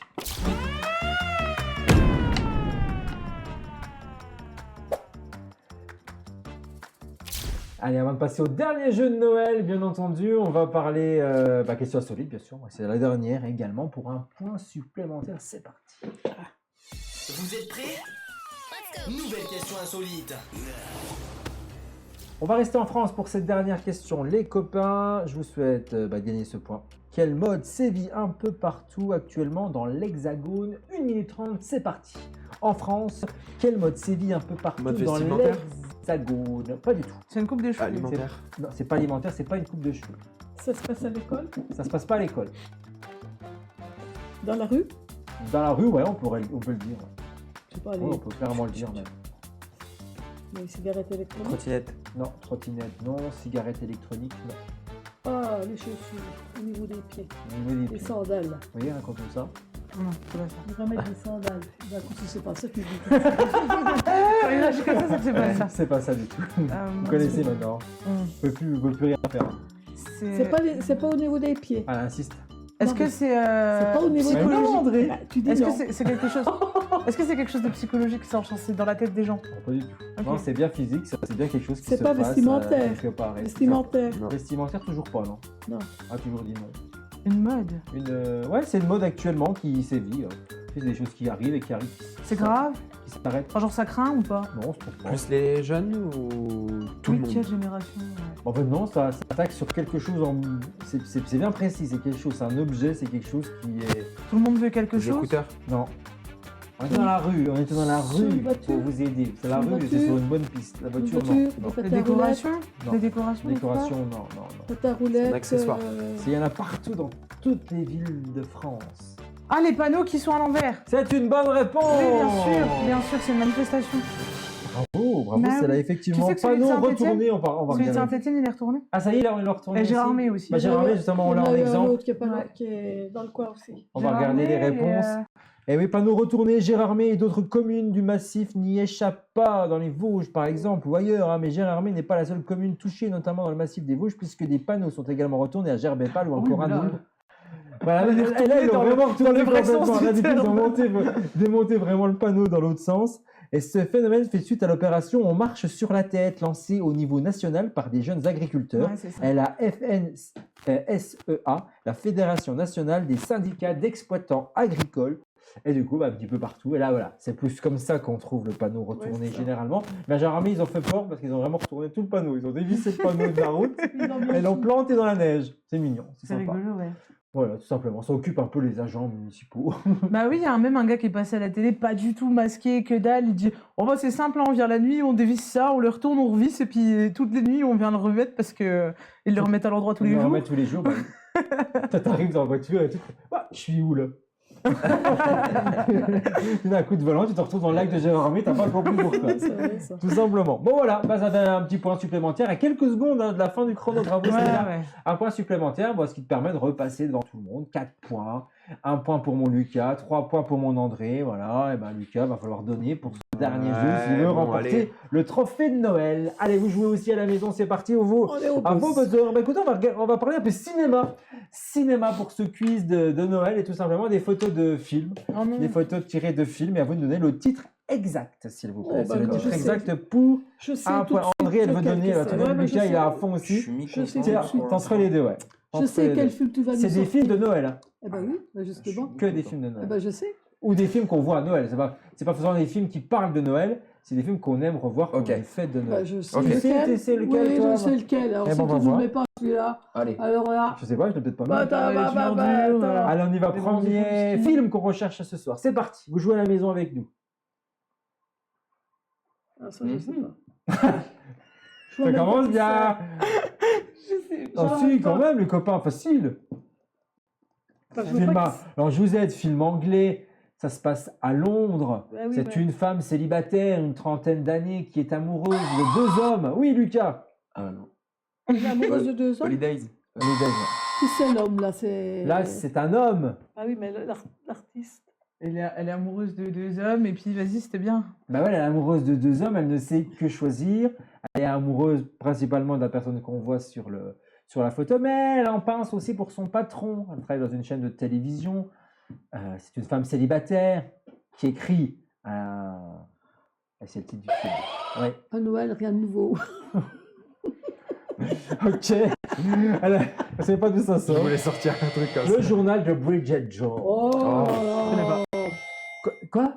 Allez, avant de passer au dernier jeu de Noël, bien entendu, on va parler question insolite, bien sûr. C'est la dernière également pour un point supplémentaire. C'est parti. Vous êtes prêts? Nouvelle question insolite. On va rester en France pour cette dernière question. Les copains, je vous souhaite de gagner ce point. Quel mode sévit un peu partout actuellement dans l'Hexagone? 1 minute 30, c'est parti. En France, quel mode sévit un peu partout Mode dans vestimentaire? l'Hexagone? Pas du tout. C'est une coupe de cheveux. Alimentaire. Non, c'est pas alimentaire, c'est pas une coupe de cheveux. Ça se passe à l'école? Ça se passe pas à l'école. Dans la rue? Dans la rue, ouais, on peut le dire. Ouais. Je sais pas, Ouais, on peut clairement le dire même. les cigarettes électroniques? Trottinette. Non, trottinette, non. Cigarette électronique, non. Ah, les chaussures, au niveau des pieds. Au niveau des Les pieds. sandales. Vous voyez, raconte ça. Non, c'est pas ça. On va mettre des sandales. D'un coup, si c'est pas ça, tu dis. Quand il réagit comme ça, c'est pas ça. C'est pas ça du tout. Vous Moi, connaissez maintenant. Hum. Vous pouvez plus rien faire. C'est pas au niveau des pieds. Elle insiste. Est-ce Non, que mais c'est c'est pas au niveau des Mais non, psychologique? André. Bah, tu dis Est-ce que non. c'est quelque chose? Est-ce que c'est quelque chose de psychologique, ça, genre, c'est dans la tête des gens? Non, pas du tout. Ok. Non, c'est bien physique, c'est bien quelque chose qui C'est se pas passe vestimentaire. quelque part. Vestimentaire. Non. Vestimentaire, toujours pas, non? Non. Ah, toujours dit non. Une mode. Ouais, c'est une mode actuellement qui sévit. C'est des choses qui arrivent et qui arrivent, C'est grave? qui s'arrêtent. Enfin, genre ça craint ou pas? Non, on se trouve pas. Plus les jeunes ou tout le Oui, quelle monde? génération? Ouais. En fait, non, ça attaque sur quelque chose en. C'est bien précis, c'est quelque chose, c'est un objet, c'est quelque chose qui est. Tout le monde veut quelque Les chose? écouteurs. Non. On était dans la rue, Sur une voiture. pour vous aider. C'est la Sur une rue, c'est voiture. sur une bonne piste. La Une voiture, voiture, non. des non. Les patins à roulettes. décorations? Non. Les décorations? Décoration, non, non, non. Patins à roulettes. C'est un accessoire. Il y en a partout dans toutes les villes de France. Ah, les panneaux qui sont à l'envers! C'est une bonne réponse. Oui, bien sûr, c'est une manifestation. Bravo, bravo, Bah c'est là oui. effectivement Tu sais que celui de panneau Saint-Étienne, retourné, on va Celui de regarder. Saint-Etienne, il est retourné? Ah ça y est, là on l'a retourné Et aussi. Gérardmer aussi. Bah, Gérardmer, justement, on l'a en Il y en a un exemple. autre qui est, pas loin, Ouais. qui est dans le coin aussi. On va regarder les Gérardmer et, réponses. Et oui, panneaux retournés, Gérardmer et d'autres communes du massif n'y échappent pas, dans les Vosges par exemple ou ailleurs, hein, mais Gérardmer n'est pas la seule commune touchée, notamment dans le massif des Vosges, puisque des panneaux sont également retournés à Gerbépal ou encore à là. Noun. Voilà, On est et là, retourné ils ont dans le- vraiment retourné dans le vrai sens complètement. du Là, du coup, ils ont terme. démonté vraiment le panneau dans l'autre sens. Et ce phénomène fait suite à l'opération On marche sur la tête, lancée au niveau national par des jeunes agriculteurs. Ouais, c'est ça. Et la FNSEA, la Fédération nationale des syndicats d'exploitants agricoles. Et du coup, un petit peu partout. Et là, voilà, c'est plus comme ça qu'on trouve le panneau retourné c'est ça. généralement. Mais Jérémy, ils ont fait fort parce qu'ils ont vraiment retourné tout le panneau. Ils ont dévissé le panneau de la route et l'ont planté dans la neige. C'est mignon, c'est C'est sympa. rigolo, ouais. Voilà, tout simplement. Ça occupe un peu les agents municipaux. Bah oui, il y a même un gars qui est passé à la télé, pas du tout masqué, que dalle. Il dit oh bah c'est simple, hein, on vient la nuit, on dévisse ça, on le retourne, on revisse, et puis toutes les nuits on vient le remettre parce que ils le remettent à l'endroit tous les Ils le jours. remettent tous les jours. Bah, toi, t'arrives dans la voiture et tu te dis ah, je suis où là? Tu as un coup de volant, tu te retrouves dans le lac de Jérémy, t'as pas compris pourquoi. C'est vrai, ça. Tout simplement. Bon voilà, bah, ça fait un petit point supplémentaire à quelques secondes de la fin du chrono. Bravo, Ouais, Célia. ouais. Un point supplémentaire, ce qui te permet de repasser devant tout le monde. 4 points. 1 point pour mon Lucas, 3 points pour mon André. Voilà, et ben Lucas, va falloir donner pour ce dernier jeu s'il veut bon, remporter allez. le trophée de Noël. Allez, vous jouez aussi à la maison, c'est parti. On est au Un beau boss. buzzer. Bah, écoutez, on va parler un peu cinéma. Cinéma pour ce quiz de Noël et tout simplement des photos de films. Oh non. Des photos tirées de films et à vous de donner le titre exact, s'il vous plaît. Oh, C'est bah, le je titre sais. exact pour Je sais un tout point. de suite André, elle veut lequel donner. que c'est. Attendez, Ouais, mais je Lucas, il est sais. à fond Je aussi. suis Je sais mi-content. Tiens, tout de suite. entre les deux, ouais. Je Entre sais les quel deux. film tu vas nous C'est des sortir. films de Noël. Hein. Eh ben oui, bah justement. Que des films de Eh Noël. ben je sais. Ou des films qu'on voit à Noël. C'est pas forcément des films qui parlent de Noël, c'est des films qu'on aime revoir pour Ok. les fêtes de Bah, Noël. je sais Ok. lequel. Tu sais lequel, Oui, toi, je sais lequel. Alors Eh si ben, on tu va ne voir. mets pas celui-là, Allez. alors là. Je sais pas, je l'ai peut-être pas mis. Bah, attends. Allez, on y va. Les bons Premier films. film qu'on recherche ce soir. C'est parti. Vous jouez à la maison avec nous. Ah, ça, je sais pas. Je Ça vois même pas commence qui bien. c'est. Je sais. Ah j'en si, ai quand pas. même, les copains, facile. Enfin, je vois Film pas à- qui c'est. Alors, je vous aide, film anglais. Ça se passe à Londres. Bah oui, C'est bah. une femme célibataire, une trentaine d'années, qui est amoureuse de 2 hommes. Oui, Lucas. Ah non. Elle est amoureuse de 2 ans. Holidays. Qui c'est l'homme là? C'est. Là, c'est un homme. Ah oui, mais l'artiste. Elle est amoureuse de 2 hommes, et puis vas-y, c'était bien. Bah ouais, elle est amoureuse de 2 hommes, elle ne sait que choisir. Elle est amoureuse principalement de la personne qu'on voit sur la photo, mais elle en pense aussi pour son patron. Elle travaille dans une chaîne de télévision. C'est une femme célibataire qui écrit. C'est le titre du film. Ouais. À Noël, rien de nouveau. Ok. Elle ne sait pas d'où ça Je sort. voulais sortir un truc comme Le ça. journal de Bridget Jones. Oh, connais pas. Quoi?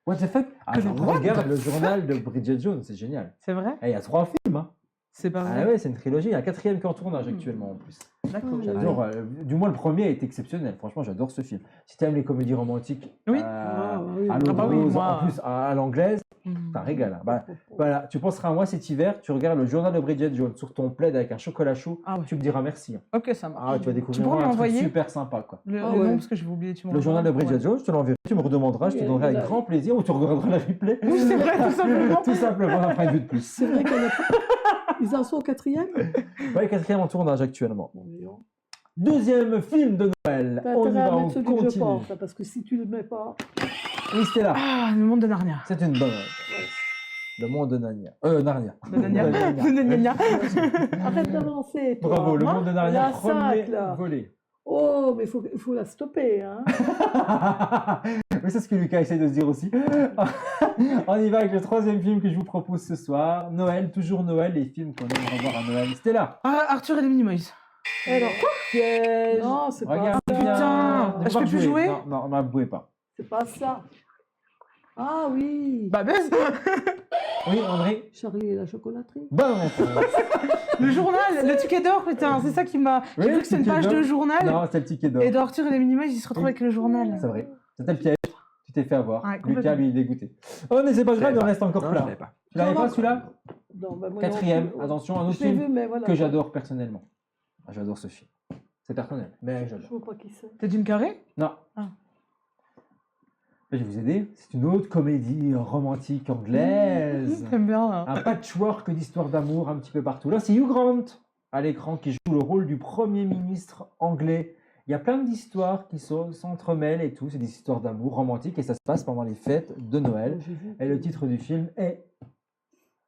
What the fuck? Ah, Connais pas. regarde le journal de Bridget Jones, c'est génial. C'est vrai? Et il y a 3 films. Hein. C'est pas Ah vrai. ouais, c'est une trilogie. Il y a un 4e qui est en tournage actuellement en plus. D'accord. Oh, J'adore. Du moins, le premier est exceptionnel. Franchement, j'adore ce film. Si tu aimes les comédies romantiques, Oui. Ah, oui. à Ah l'eau bah de oui, rose, moi. en plus à l'anglaise, Mhm. t'as régal. Hein. Bah, voilà, tu penseras à moi cet hiver, tu regardes le journal de Bridget Jones sur ton plaid avec un chocolat chaud, Ah ouais. tu me diras merci. Hein. Ok, ça marche. Ah, tu vas découvrir pourras un truc m'envoyer super sympa. Quoi. Le Ah nom, ouais. parce que je vais oublier. Tu Le journal de Bridget Jones, je te l'enverrai, tu me redemanderas, je te Oui, donnerai avec voilà. grand plaisir ou tu regarderas la replay. Oui, c'est vrai, tout simplement. Tout simplement, on fera une vue de plus. C'est vrai qu'elle a. Ils en sont au 4e. Ouais, 4e en tournage actuellement. Bon, voyons. 2e film de Noël. T'as On y intérêt va, à on mettre celui que je continue. porte, là, parce que si tu le mets pas. Oui, c'était là. Ah, le monde de Narnia. C'est une bonne. Le monde de Narnia. Narnia. De Narnia. Narnia. De Narnia. Arrête d'avancer, toi. Bravo, le Moi, monde de Narnia, la premier cinq, là. volet. Oh, mais il faut la stopper, hein. Mais c'est ce que Lucas essaie de se dire aussi. On y va avec le 3e film que je vous propose ce soir. Noël, toujours Noël, les films qu'on aime revoir à Noël. C'était là. Ah, Arthur et les Minimoys. Alors, quoi? Piège. Non, c'est pas Regarde ça. bien. Putain, On peut je pas peux plus jouer Non, ne bouez pas. C'est pas ça. Ah oui. Bah, baisse. Oui, André. Charlie et la chocolaterie. Bonne réponse. Le journal, le ticket d'or, putain, c'est ça qui m'a. J'ai Oui, cru que c'était une ticket page d'or. de journal. Non, c'est le ticket d'or. Et d'Arthur et les Minimoys, ils se retrouvent Oui. avec le journal. C'est vrai. C'était le piège. Tu t'es fait avoir. Ouais, Lucas, complètement. lui, il est dégoûté. Oh, mais c'est pas grave, il en reste encore Non, je plein. savais pas. Tu l'avais Non, pas non, celui-là? Non, bah, moi non 4e, plus. attention, un autre Je l'ai vu, film mais voilà. que j'adore personnellement. Ah, j'adore ce film. C'est personnel, mais Je j'adore. vois pas qui c'est. T'es d'une carré? Non. Ah. Je vais vous aider. C'est une autre comédie romantique anglaise. J'aime bien. Hein. Un patchwork d'histoires d'amour un petit peu partout. Là, c'est Hugh Grant à l'écran qui joue le rôle du Premier ministre anglais. Il y a plein d'histoires qui s'entremêlent et tout. C'est des histoires d'amour romantiques et ça se passe pendant les fêtes de Noël. J'ai vu. Et le titre du film est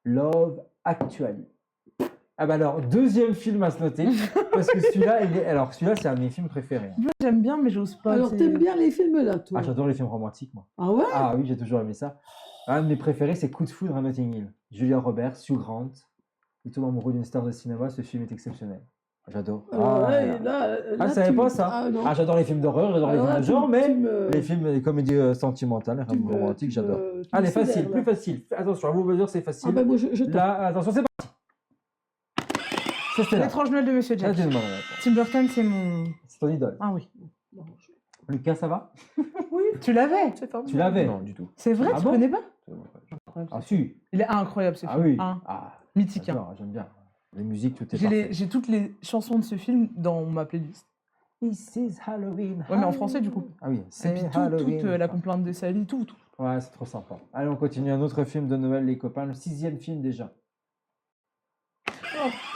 Love Actually. Ah bah alors, deuxième film à se noter, parce que celui-là, celui-là, c'est un de mes films préférés. Moi, j'aime bien, mais j'ose pas. Alors, c'est- t'aimes bien les films là, toi? Ah, j'adore les films romantiques, moi. Ah ouais? Ah oui, j'ai toujours aimé ça. Un de mes préférés, c'est Coup de foudre à Notting Hill. Julia Roberts, Hugh Grant. Il tombe amoureux d'une star de cinéma, ce film est exceptionnel. J'adore. Ouais, là, Ah, là, je savais tu- pas ça. Ah, non. Ah, j'adore les films d'horreur, j'adore les Ah, films là, de tu- genre, mais tu me- les films, les comédies sentimentales, les tu films me- romantiques, tu j'adore. me- tu Allez, me facile, sidères, plus là. facile. Attention, à vous mesure, c'est Ah facile. ben moi, je tape. Là, attention, c'est parti. Ça, c'était là. L'étrange Noël de Monsieur Ça, Jack. c'est une bonne réponse. Tim Burton, c'est mon. C'est ton idole. Ah oui. Non, Lucas, ça va? Tu l'avais. Tu l'avais? Non, du tout. C'est vrai, Ah tu bon connais pas? Ah, si. Il est incroyable ce Ah film. oui. Hein. Ah, Mythique. Hein. j'adore, j'aime bien. Les musiques, tout est J'ai parfait. j'ai toutes les chansons de ce film dans ma playlist. This is Halloween. Ouais, mais en français, du coup. Ah oui, Et c'est puis Halloween. toute la complainte de Sally, tout. Ouais, c'est trop sympa. Allez, on continue un autre film de Noël, les copains. Le 6e film déjà.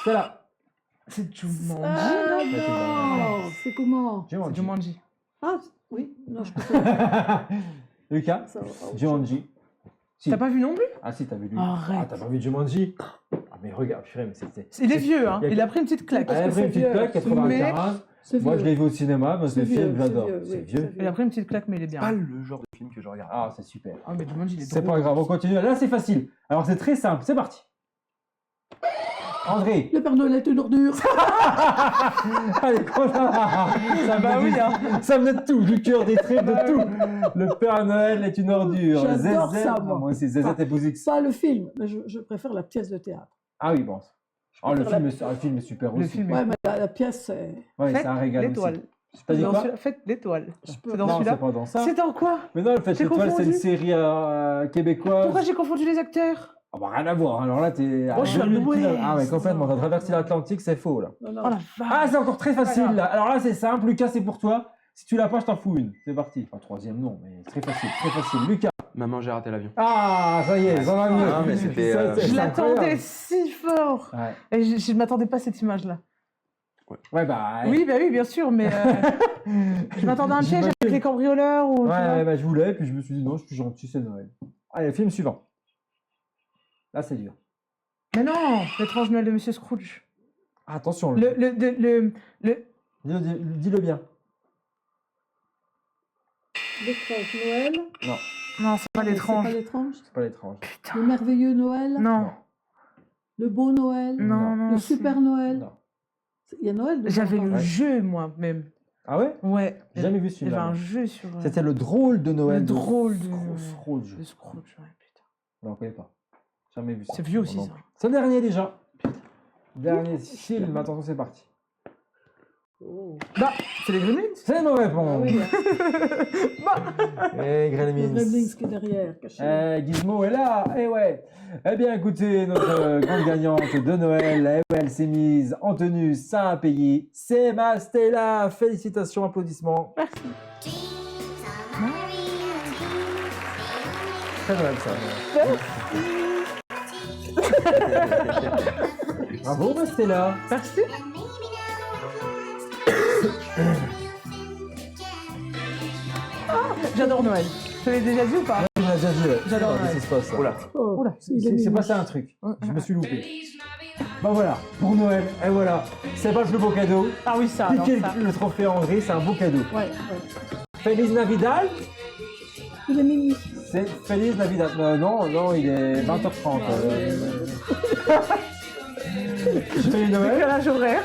C'est là. C'est Jumanji. Ah c'est non, c'est comment? C'est Jumanji. Jumanji. Ah oui, non, je peux pas. Lucas, Ça va pas. Jumanji. Si. T'as pas vu non plus? Ah si, t'as vu lui. Arrête. Ah, t'as pas vu Jumanji? Ah, mais regarde, purée, mais c'était... Il est vieux, hein. Il y a- Il a pris une petite claque. Ah, il a que pris une c'est petite vieux. claque, 95. C'est Moi, je vieux. l'ai vu au cinéma, mais ce C'est vieux, film, j'adore. oui, C'est vieux. Il a pris une petite claque, mais il est bien. Pas le genre de film que je regarde. Ah, c'est super. Ah, mais Jumanji, il est C'est drôle. pas grave, on continue. Là, c'est facile. Alors, c'est très simple. C'est parti. André. Le Père Noël est une ordure. Allez, ça Bah oui, hein. Ça venait de tout, du cœur, des tripes, de tout. Le Père Noël est une ordure. J'adore Zézette. ça, Ah, moi. moi aussi, Zézette et Bouzix. Ça, le film, mais je préfère la pièce de théâtre. Ah oui, bon. Ah, le préfère film est super Le aussi. film Ouais, mais la pièce, c'est. Ouais, c'est un régal l'étoile. aussi. T'as dit Dans quoi? celui-là, Faites l'étoile. Je peux- C'est dans Non, celui-là. c'est pas dans ça. C'est dans quoi? Mais non, le fait J'ai l'étoile, c'est une confondu. série québécoise. Pourquoi j'ai confondu les acteurs? Ah bah rien à voir. Alors là, t'es... Oh, je suis à l'ouest. Ah ouais, complètement. T'as traversé l'Atlantique, c'est faux, là. Non, non. Oh la Ah, vache. c'est encore très facile là. Alors là, c'est simple. Lucas, c'est pour toi. Si tu l'as pas, je t'en fous une. C'est parti. Enfin, troisième, non, mais très facile, très facile. Lucas. Maman, j'ai raté l'avion. Ah, ça y est, j'en ai mieux. Ah, mais c'était, Ça, c'est Je incroyable. l'attendais si fort. Ouais. Et je ne m'attendais pas à cette image-là. Ouais, bah. Oui, bah oui, bien sûr, mais je m'attendais à un piège J'imagine. avec les cambrioleurs ou. tu vois. Ouais, bah je voulais, puis je me suis dit non, je suis gentil, c'est Noël. Allez, film suivant. Là, c'est dur. Mais non, l'étrange Noël de Monsieur Scrooge. Ah, attention, Le. dis-le bien. L'étrange Noël. Non, c'est pas Mais l'étrange. C'est pas l'étrange. C'est pas l'étrange. Le merveilleux Noël. Non, Le beau Noël. non, non. Le c'est- super Noël. Non. Il y a Noël dedans, J'avais quand le même. jeu, moi, même. Ah ouais? Ouais. J'ai jamais vu Il y avait celui-là. un moi. jeu sur. C'était le drôle de Noël. Le drôle de- Scrooge. de Scrooge, ouais, putain. Non, on connaît pas. Jamais vu ça. C'est vieux aussi, Non, ça. non. C'est le dernier déjà. Dernier film, attention, c'est parti. Oh. Bah, c'est les Gremlins. C'est nos Ah réponses. oui, Et le Gremlins. Gremlins qui est derrière, caché. Gizmo est là, eh ouais. Eh bien, écoutez, notre grande gagnante de Noël, eh ouais, elle s'est mise en tenue, ça a payé. C'est ma Stella. Félicitations, applaudissements. Très Noël, ça. Bravo, ma Stella. Merci. J'adore Noël. Je l'ai déjà dit ou pas? On l'a déjà dit, ouais. J'adore Qu'est-ce Noël. qui se passe, là? Oula. Oh, Oula, il est C'est mignon. passé un truc. Ouais. Je me suis loupé. Bah voilà, pour Noël, et voilà. C'est pas le plus beau cadeau. Ah oui, ça. alors, Piquer ça. le trophée à André, c'est un beau cadeau. Ouais, ouais. Feliz Navidad. Il est minuit. C'est Feliz Navidad. Non, il est 20h30. Joyeux Noël. Décalage horaire.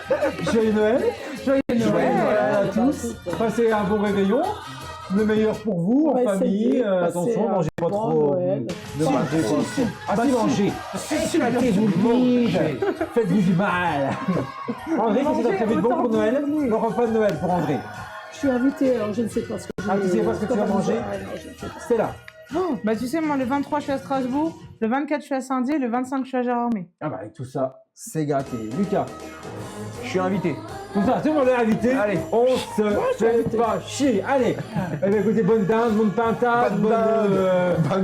Joyeux Noël. Joyeux Joyeux Noël. Noël à tous. Passez un bon réveillon. Le meilleur pour vous, On en va famille. essayer de Attention, passer un mangez pas bon trop. Noël. Ne mangez pas. Ah si, mangez. Éclatez-vous le bide. Faites-vous du mal. André, qu'est-ce que tu as prévu de bon pour Noël? Le repas de Noël pour André. Je suis invitée, alors je ne sais pas ce que je Ah, tu sais pas ce que tu vas manger? Ah, non, je ne sais pas. C'est là. Bah, tu sais, moi, le 23, je suis à Strasbourg. Le 24, je suis à Saint-Dié. Le 25, je suis à Gérardmer. Ah bah avec tout ça, c'est gâté. Lucas, Je suis invité. tout ça, tout le monde est invité. Allez. On se fait pas chier. Allez. Eh bien, écoutez, bonne dinde, bonne pintade, bonne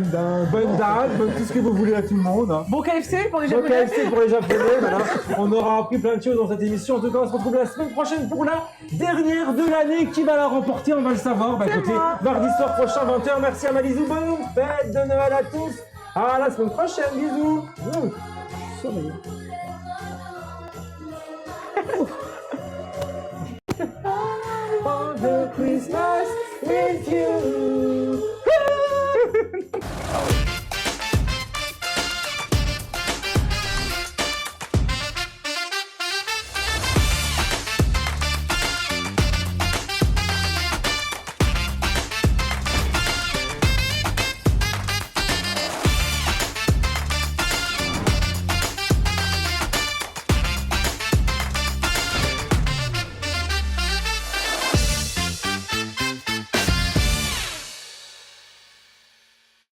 dinde, bonne tout ce que vous voulez à tout le monde. Hein. Bon KFC pour les Bon Japonais. KFC pour les Japonais, voilà. On aura appris plein de choses dans cette émission. En tout cas, on se retrouve la semaine prochaine pour la dernière de l'année. Qui va la remporter? On va le savoir. Bah écoutez, moi. mardi soir prochain, 20h. Merci à Malizou. Bonne fête de Noël à tous. À la semaine prochaine. Bisous. Soleil.